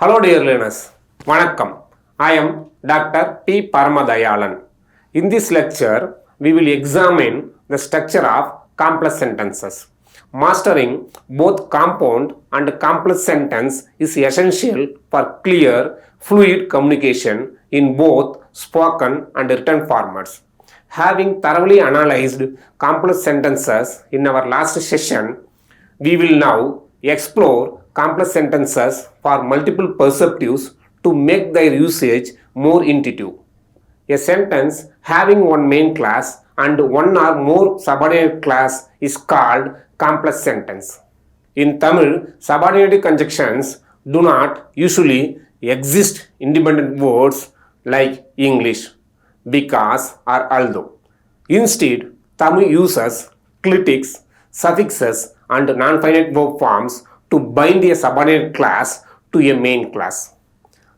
Hello dear learners, Vanakkam. I am Dr. P. Paramadayalan. In this lecture, we will examine the structure of complex sentences. Mastering both compound and complex sentence is essential for clear, fluid communication in both spoken and written formats. Having thoroughly analyzed complex sentences in our last session, we will now explore complex sentences for multiple perspectives to make their usage more intuitive. A sentence having one main class and one or more subordinate class is called complex sentence. In Tamil, subordinate conjunctions do not usually exist independent words like English, because or although. Instead, Tamil uses clitics, suffixes and non-finite verb forms to bind a subordinate class to a main class.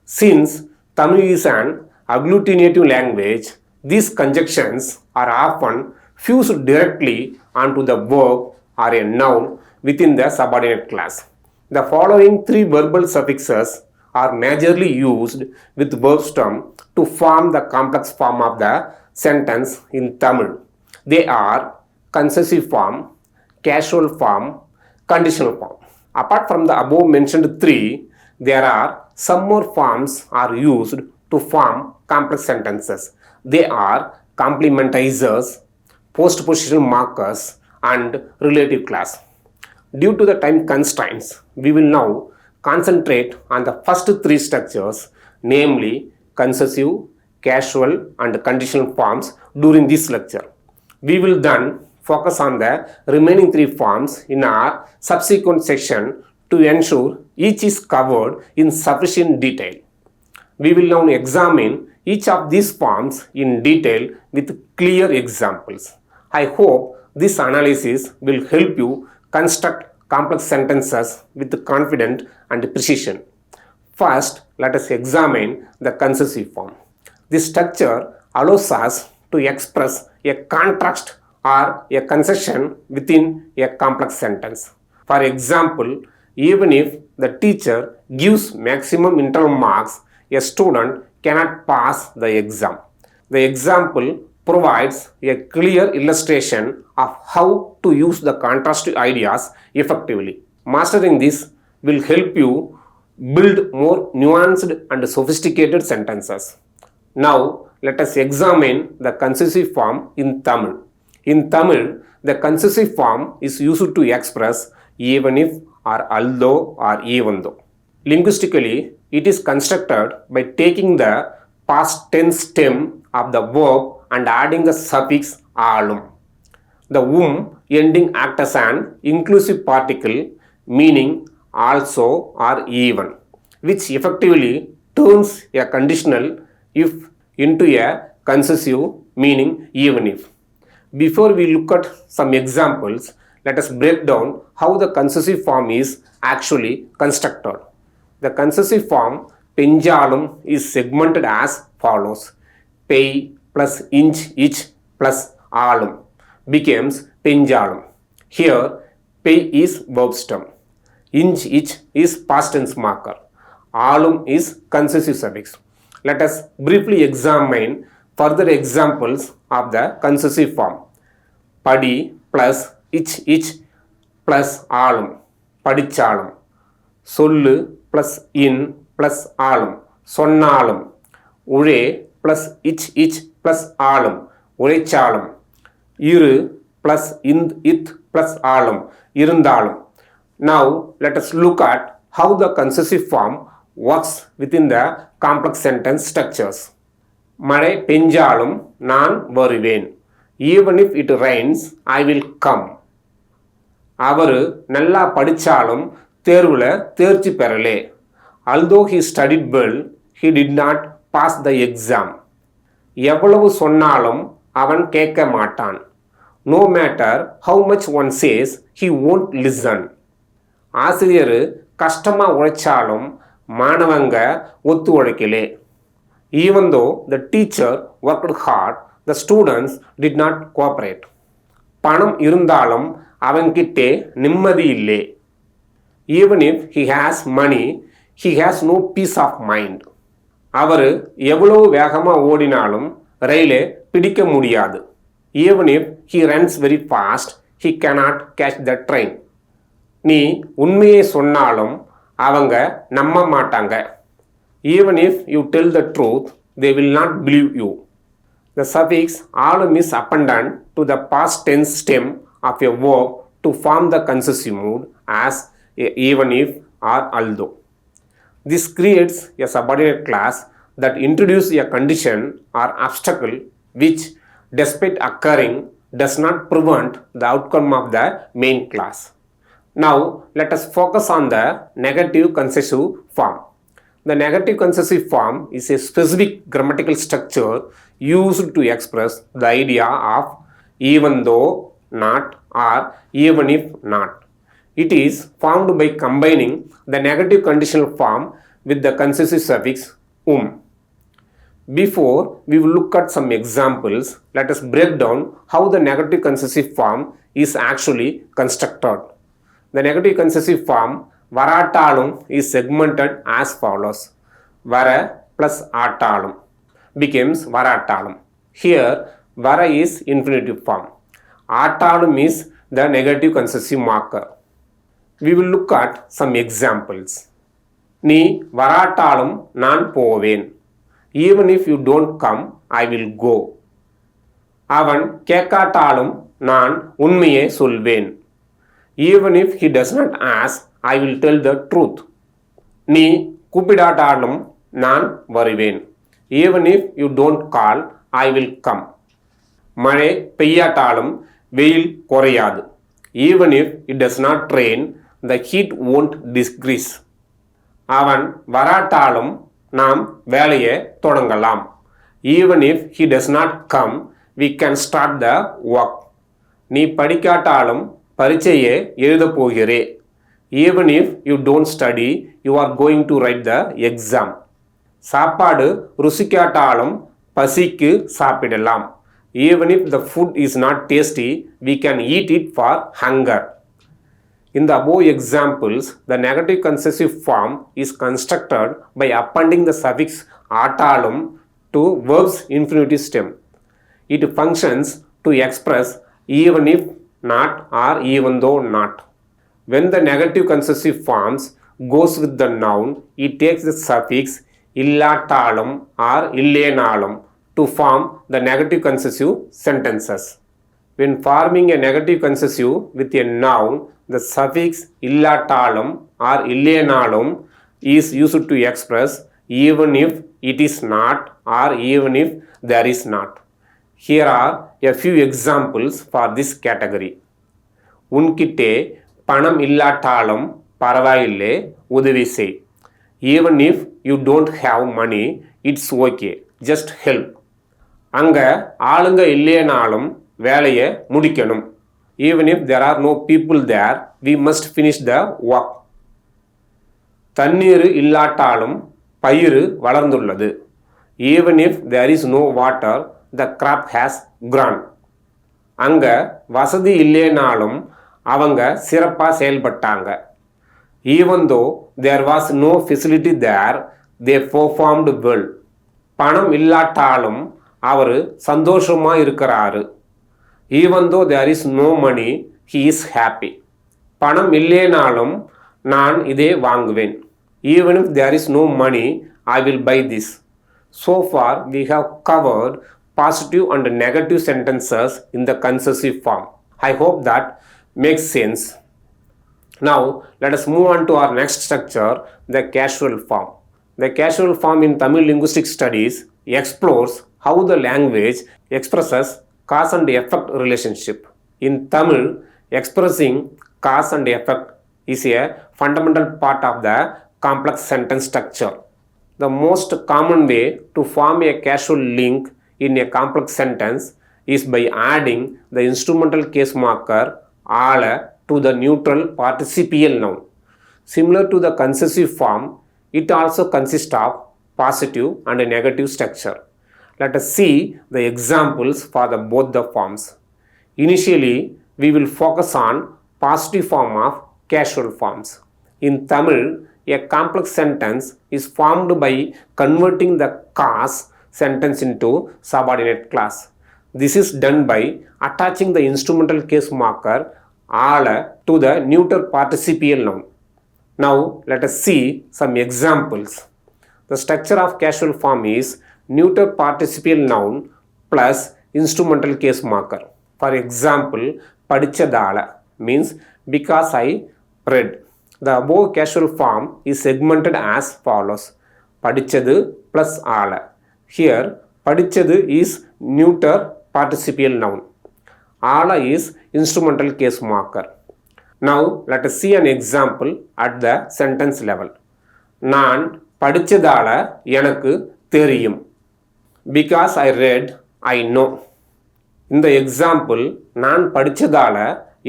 Since Tamil is an agglutinative language, these conjunctions are often fused directly onto the verb or a noun within the subordinate class. The following three verbal suffixes are majorly used with verb stem to form the complex form of the sentence in Tamil. They are concessive form, casual form, conditional form. Apart from the above mentioned three, there are some more forms are used to form complex sentences. They are complementizers, postpositional markers, and relative clause. Due to the time constraints, we will now concentrate on the first three structures, namely concessive, casual, and conditional forms during this lecture. We will then focus on the remaining three forms in our subsequent section to ensure each is covered in sufficient detail. We will now examine each of these forms in detail with clear examples. I hope this analysis will help you construct complex sentences with confidence and precision. First, let us examine the concessive form. This structure allows us to express a contrast or a concession within a complex sentence. For example, even if the teacher gives maximum internal marks, a student cannot pass the exam. The example provides a clear illustration of how to use the contrastive ideas effectively. Mastering this will help you build more nuanced and sophisticated sentences. Now, let us examine the concessive form in Tamil. In Tamil, the concessive form is used to express even if or although or even though. Linguistically, it is constructed by taking the past tense stem of the verb and adding the suffix alum. The ending acts as an inclusive particle meaning also or even, which effectively turns a conditional if into a concessive meaning even if. Before we look at some examples, let us break down how the concessive form is actually constructed. The concessive form penjalum is segmented as follows. Pei plus inch each plus alum becomes penjalum. Here, pei is verb stem. Inch each is past tense marker. Alum is concessive suffix. Let us briefly examine further examples of the concessive form. Padi plus ich plus alum, padichalum. Sollu plus in plus alum, sonnalum. Ure plus ich plus alum, urechalum. Iru plus it plus alum, irundalum. Now let us look at how the concessive form works within the complex sentence structures. மழை பெஞ்சாலும் நான் வருவேன். Even if it rains, I will come. அவரு நல்லா படிச்சாலும் தேர்வுல தேர்ச்சி பெறலே. Although he studied well, he did not pass the exam. எவ்வளவு சொன்னாலும் அவன் கேட்க மாட்டான். No matter how much one says, he won't listen. ஆசிரியர் கஷ்டமா உழைச்சாலும் மாணவங்க ஒத்து உழைக்கலே. Even though the teacher worked hard, the students did not cooperate. பணம் இருந்தாலும் அவன்கிட்டே நிம்மதி இல்லை. Even if he has money, he has no peace of mind. அவர் எவ்வளவு வேகமாக ஓடினாலும் ரயிலை பிடிக்க முடியாது. Even if he runs very fast, he cannot catch the train. நீ உண்மையை சொன்னாலும் அவங்க நம்ப மாட்டாங்க. Even if you tell the truth, they will not believe you. The suffix alum is appended to the past tense stem of a verb to form the concessive mood as even if or although. This creates a subordinate clause that introduces a condition or obstacle which, despite occurring, does not prevent the outcome of the main clause. Now, let us focus on the negative concessive form. The negative concessive form is a specific grammatical structure used to express the idea of even though, not, or even if not. It is formed by combining the negative conditional form with the concessive suffix Before we will look at some examples, let us break down how the negative concessive form is actually constructed. The negative concessive form varatalum is segmented as follows. Vara plus atalum becomes varatalum. Here vara is infinitive form. Atalum is the negative concessive marker. We will look at some examples. நீ வராட்டாலும் நான் போவேன். Even if you don't come, I will go. அவன் கேட்காட்டாலும் நான் உண்மையை சொல்வேன். Even if he does not ask, I will tell the truth. நீ கூப்பிடாட்டாலும் நான் வருவேன். Even if you don't call, I will come. மழை பெய்யாட்டாலும் வெயில் குறையாது. Even if it does not rain, the heat won't decrease. அவன் வராட்டாலும் நாம் வேலையை தொடங்கலாம். Even if he does not come, we can start the work. நீ படிக்காட்டாலும் பரீட்சையை எழுதப் போகிறே. Even if you don't study, you are going to write the exam. சாப்பாடு ருசிக்காட்டாலும் பசிக்கு சாப்பிடலாம். Even if the food is not tasty, we can eat it for hunger. In the above examples, the negative concessive form is constructed by appending the suffix atalum to verb's infinitive stem. It functions to express even if not or even though not. When the negative concessive forms goes with the noun, it takes the suffix illatalum or illenalum to form the negative concessive sentences. When forming a negative concessive with a noun, the suffix illatalum or illenalum is used to express even if it is not or even if there is not. Here are a few examples for this category. உன்கிட்டே பணம் இல்லாட்டாலும் பரவாயில்லை உதவி செய். Even if you don't have money, it's okay, just help. அங்க ஆளுங்க இல்லைனாலும் வேலையை முடிக்கணும். Even if there are no people there, we must finish the work. தண்ணீர் இல்லாட்டாலும் பயிர் வளர்ந்துள்ளது. Even if there is no water, the crop has grown. அங்க வசதி இல்லைனாலும் அவங்க சிறப்பாக செயல்பட்டாங்க. Even though there was no facility there, they performed well. பணம் இல்லாட்டாலும் அவர் சந்தோஷமா இருக்கிறாரு. Even though there is no money, he is happy. பணம் இல்லைனாலும் நான் இதை வாங்குவேன். Even if there is no money, I will buy this. So far, we have covered positive and negative sentences in the concessive form. I hope that makes sense. Now, let us move on to our next structure, the causal form. The causal form in Tamil linguistic studies explores how the language expresses cause and effect relationship. In Tamil, expressing cause and effect is a fundamental part of the complex sentence structure. The most common way to form a causal link in a complex sentence is by adding the instrumental case marker ala to the neutral participial noun. Similar to the concessive form, it also consists of positive and negative structure. Let us see the examples for both the forms. Initially, we will focus on positive form of causal forms. In Tamil, a complex sentence is formed by converting the cause sentence into subordinate clause. This is done by attaching the instrumental case marker "ala" to the neuter participial noun. Now let us see some examples. The structure of casual form is neuter participial noun plus instrumental case marker. For example, படிச்சதால means because I read. The above casual form is segmented as follows. படிச்சது plus ஆல. Here, படிச்சது is neuter participial noun. ஆல is instrumental case marker. Now, let us see an example at the sentence level. நான் படிச்சதால எனக்கு தெரியும். Because I read, I know. இந்த example நான் படிச்சதால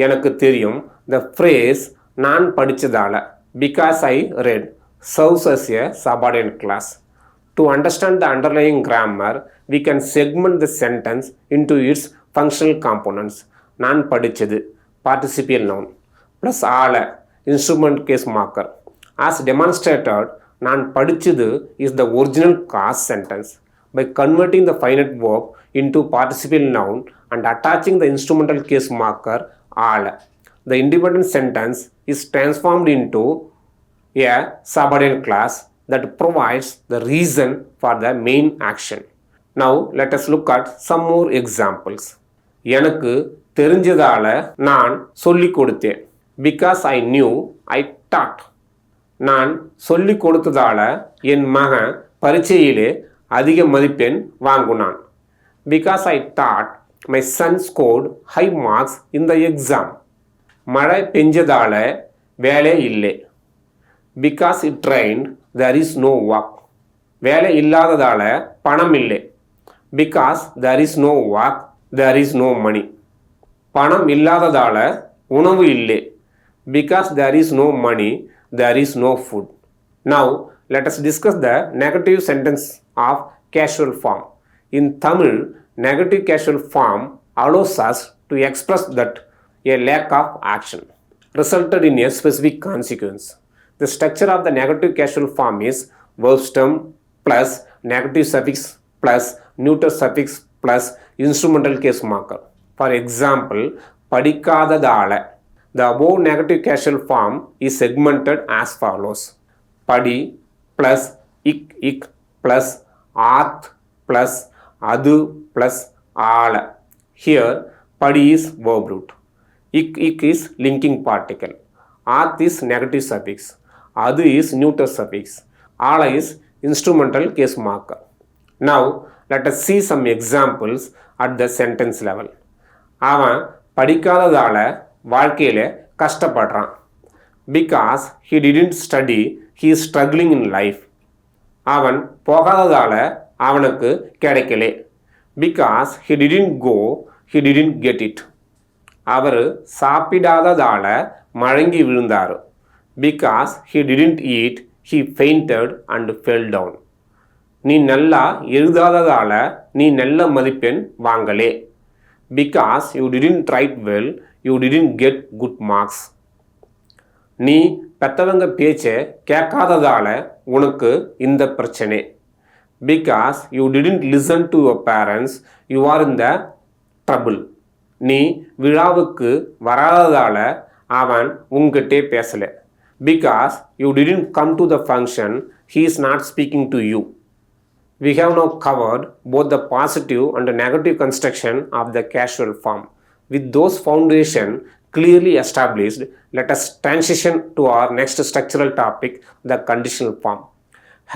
எனக்கு தெரியும். The phrase நான் படிச்சதால because I read serves as a subordinate clause. To understand the underlying grammar, we can segment the sentence into its functional components. நான் படிச்சது participial noun plus ஆல instrument case marker. As demonstrated, நான் படிச்சது is the original cause sentence. By converting the finite verb into participial noun and attaching the instrumental case marker ஆல, the independent sentence is transformed into a subordinate clause that provides the reason for the main action. Now let us look at some more examples. எனக்கு தெரிஞ்சதால நான் சொல்லிக் கொடுத்தேன். Because I knew, I taught. நான் சொல்லிக் கொடுத்ததால என் மகன் பரீட்சையிலே அதிக மதிப்பெண் வாங்கினான். Because I taught, my son scored high marks in the exam. மழை பெஞ்சதால வேலை இல்லை. Because it rained, there is no work. வேலை இல்லாததால பணம் இல்லை. Because there is no work, there is no money. பணம் இல்லாததால உணவு இல்லை. Because there is no money, there is no food. Now, let us discuss the negative sentence of casual form. In Tamil, negative casual form allows us to express that a lack of action resulted in a specific consequence. The structure of the negative casual form is verb stem plus negative suffix plus neuter suffix plus instrumental case marker. For example, படிக்காததால. The above negative casual form is segmented as follows. படி plus ik plus ஆத் plus அது plus ஆல. Here, படி is verb root. Ik is linking particle. Ath is negative suffix. Adu is neuter suffix. Ala is instrumental case marker. Now, let us see some examples at the sentence level. அவன் படிக்காததால வாழ்க்கையில கஷ்டப்படுறான். Because he didn't study, he is struggling in life. அவன் போகாததால அவனுக்கு கிடைக்கலே. Because he didn't go, he didn't get it. அவர் சாப்பிடாததால மயங்கி விழுந்தார். Because he didn't eat, he fainted and fell down. நீ நல்லா எழுதாததால நீ நல்ல மதிப்பெண் வாங்கலே. Because you didn't write well, you didn't get good marks. நீ பெத்தவங்க பேச்சை கேட்காததால உனக்கு இந்த பிரச்சனை. Because you didn't listen to your parents, you are in the trouble. நீ விழாவுக்கு வராததால அவன் உங்ககிட்டே பேசல. Because you didn't come to the function, he is not speaking to you. We have now covered both the positive and the negative construction of the casual form. With those foundations clearly established, let us transition to our next structural topic, the conditional form.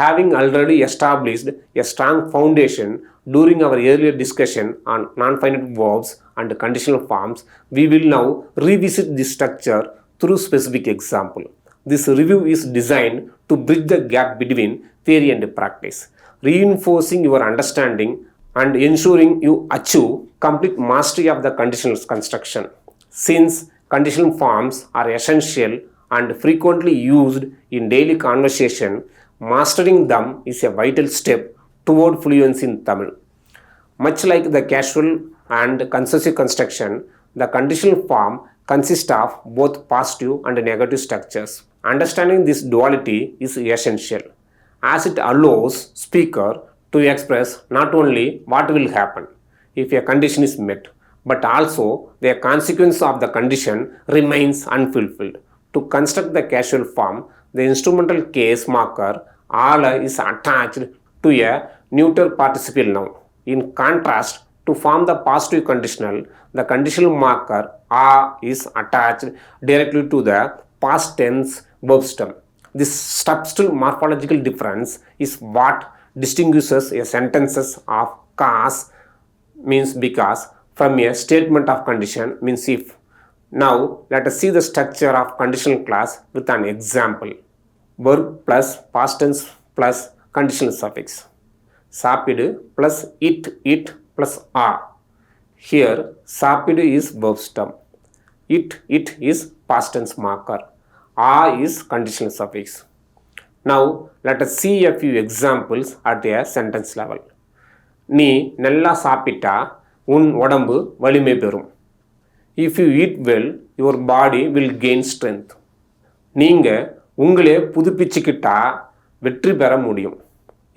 Having already established a strong foundation during our earlier discussion on non-finite verbs and conditional forms, we will now revisit this structure through specific example. This review is designed to bridge the gap between theory and practice, reinforcing your understanding and ensuring you achieve complete mastery of the conditional construction. Since conditional forms are essential and frequently used in daily conversation, mastering them is a vital step toward fluency in Tamil. Much like the casual and concessive construction, the conditional form consists of both positive and negative structures Understanding this duality is essential as it allows speaker to express not only what will happen if a condition is met, but also the consequence of the condition remains unfulfilled. To construct the causal form, the instrumental case marker all is attached to a neuter participial noun. In contrast, to form the positive conditional, the conditional marker a is attached directly to the past tense verb stem. This subtle morphological difference is what distinguishes a sentences of cause means because from a statement of condition means if. Now let us see the structure of conditional clause with an example. Verb plus past tense plus conditional suffix. சாப்பிடு plus it plus a. Here சாப்பிடு is verb stem. It is past tense marker. A is conditional suffix. Now let us see a few examples at a sentence level. நீ நல்லா சாப்பிட்டா உன் உடம்பு வலிமை பெறும். If you eat well, your body will gain strength. நீங்கள் உங்களே புதுப்பிச்சுக்கிட்டா வெற்றி பெற முடியும்.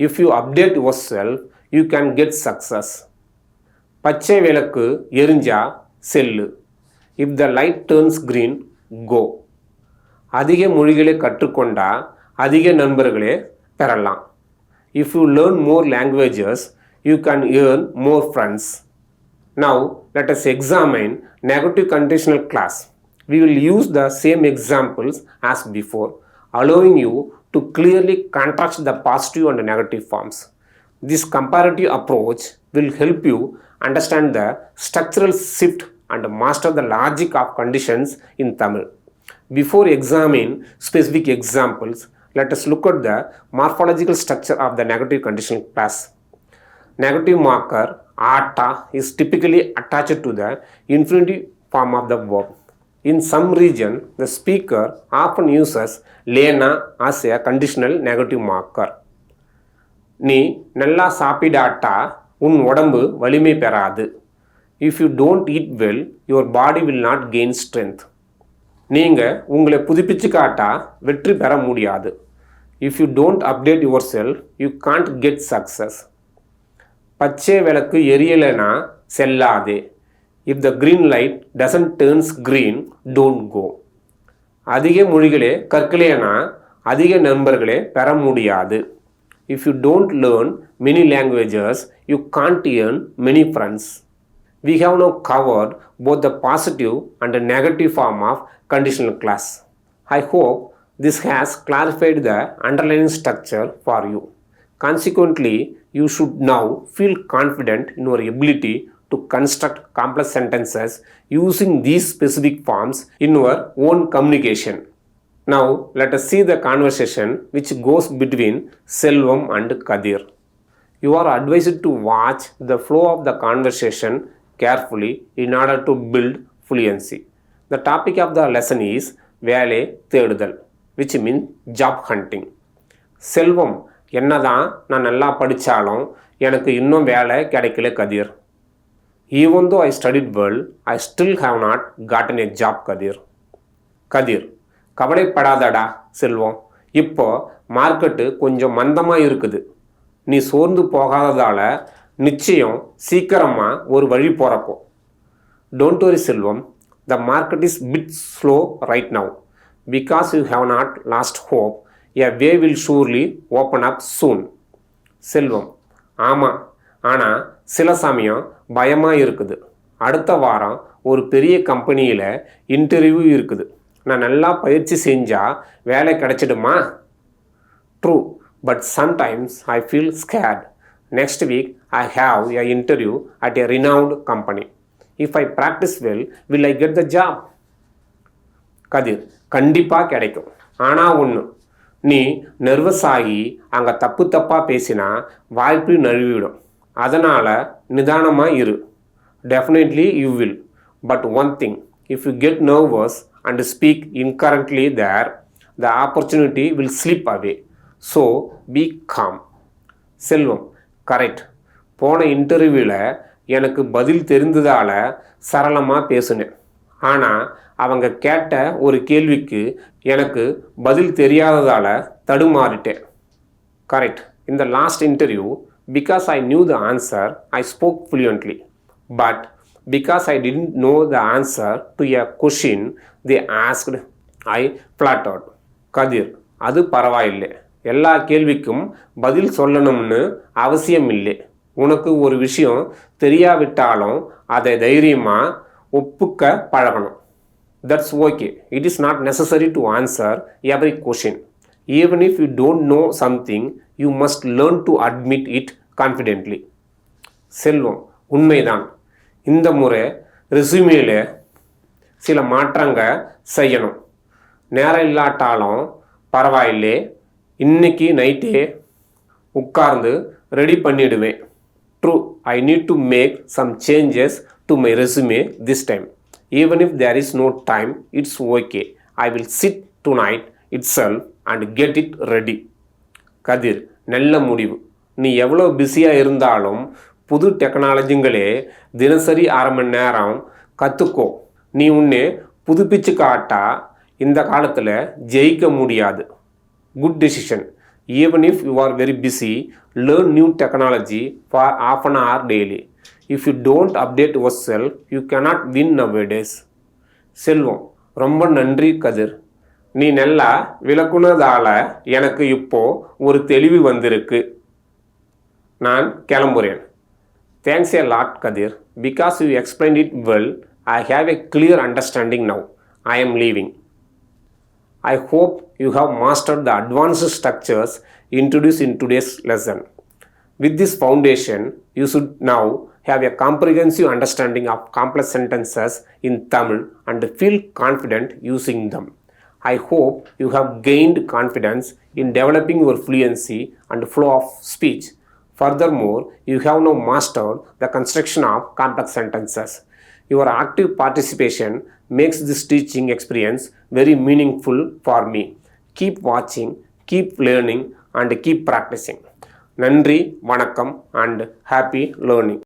If you update yourself, you can get success. பச்சை விளக்கு எரிஞ்சா cell. If the light turns green, go. அதிக மொழிகளை கற்றுக்கொண்டா அதிக நண்பர்களே பெறலாம். If you learn more languages, you can earn more friends. Now let us examine negative conditional clause. We will use the same examples as before, allowing you to clearly contrast the positive and negative forms. This comparative approach will help you understand the structural shift and master the logic of conditions in Tamil. Before examining specific examples, let us look at the morphological structure of the negative conditional clause. Negative marker ata is typically attached to the infinitive form of the verb. In some region, the speaker often uses lena as a conditional negative marker. நீ நல்லா சாப்பிடாட்டா உன் உடம்பு வலிமை பெறாது. If you don't eat well, your body will not gain strength. நீங்கள் உங்களை புதுப்பிச்சுக்காட்டா வெற்றி பெற முடியாது. If you don't update yourself, you can't get success. பச்சை விளக்கு எரியலைனா செல்லாதே. If the green light doesn't turn green, don't go. அதிக மொழிகளே கற்கலைனா அதிக நண்பர்களே பெற முடியாது. If you don't learn many languages, you can't earn many friends. We have now covered both the positive and the negative form of conditional clause. I hope this has clarified the underlying structure for you. Consequently, you should now feel confident in your ability to construct complex sentences using these specific forms in your own communication. Now, let us see the conversation which goes between Selvam and Kadir. You are advised to watch the flow of the conversation carefully in order to build fluency. The topic of the lesson is வேலை தேடுதல், which means job hunting. செல்வம், என்னதான் நான் நல்லா படித்தாலும் எனக்கு இன்னும் வேலை கிடைக்கல கதிர். Even though I studied well, I still have not gotten a job கதிர். கதிர், கவலைப்படாதடா செல்வம், இப்போ மார்க்கெட்டு கொஞ்சம் மந்தமாக இருக்குது. நீ சோர்ந்து போகாததால் நிச்சயம் சீக்கிரமாக ஒரு வழி பிறக்கும். Don't worry Selvam, the market is bit slow right now. Because you have not lost hope, a way will surely open up soon. செல்வம், ஆமாம், ஆனால் சில சமயம் பயமாக இருக்குது. அடுத்த வாரம் ஒரு பெரிய கம்பெனியில் இன்டர்வியூ இருக்குது. நான் நல்லா பயிற்சி செஞ்சால் வேலை கிடைச்சிடுமா? True, but sometimes I feel scared. Next week I have a interview at a renowned company. If I practise well, will I get the job? Kathir, கண்டிப்பாக கிடைக்கும். ஆனால் ஒன்று, நீ நர்வஸ் ஆகி அங்கே தப்பாக பேசினா வாய்ப்பு நழுவிடும். அதனால் நிதானமாக இரு. Definitely you will. But one thing, if you get nervous and speak incorrectly there, the opportunity will slip away. So be calm. Selvam, correct. போன இன்டர்வியூவில் எனக்கு பதில் தெரிந்ததால் சரளமாக பேசினேன். ஆனால் அவங்க கேட்ட ஒரு கேள்விக்கு எனக்கு பதில் தெரியாததால் தடுமாறிட்டேன். Correct. In the last interview, because I knew the answer, I spoke fluently. But because I didn't know the answer to a question they asked, I flattered. கதிர், அது பரவாயில்லை. எல்லா கேள்விக்கும் பதில் சொல்லணும்னு அவசியம் இல்லை. உனக்கு ஒரு விஷயம் தெரியாவிட்டாலும் அதை தைரியமாக ஒப்புக்க பழகணும். That's okay. It is not necessary to answer every question. Even if you don't know something, you must learn to admit it confidently. செல்வம், உண்மைதான். இந்த முறை ரெஸ்யூமேல சில மாற்றங்க செய்யணும். நேரம் இல்லாட்டாலும் பரவாயில்லை, இன்னைக்கு நைட்டே உட்கார்ந்து ரெடி பண்ணிடுவேன். True, I need to make some changes to my resume this time. Even if there is no time, it's okay. I will sit tonight itself and get it ready. கதிர், நல்ல முடிவு. நீ எவ்வளோ பிஸியாக இருந்தாலும் புது டெக்னாலஜிங்களே தினசரி 1/2 மணி நேரம் கற்றுக்கோ. நீ உன்னை புதுப்பிச்சு காட்டா இந்த காலத்தில் ஜெயிக்க முடியாது. Good decision. Even if you are very busy, learn new technology for half an hour daily. If you don't update yourself, you cannot win nowadays. செல்வம், ரொம்ப நன்றி கதிர். நீ நல்லா விளக்குனதால எனக்கு இப்போ ஒரு தெளிவு வந்திருக்கு. நான் கிளம்புறேன். Thanks a lot Kathir. Because you explained it well, I have a clear understanding now. I am leaving. I hope you have mastered the advanced structures introduced in today's lesson. With this foundation, you should now have a comprehensive understanding of complex sentences in Tamil and feel confident using them. I hope you have gained confidence in developing your fluency and flow of speech. Furthermore, you have now mastered the construction of complex sentences. Your active participation makes this teaching experience very meaningful for me. Keep watching, keep learning, and keep practicing. நன்றி, வணக்கம், and happy learning.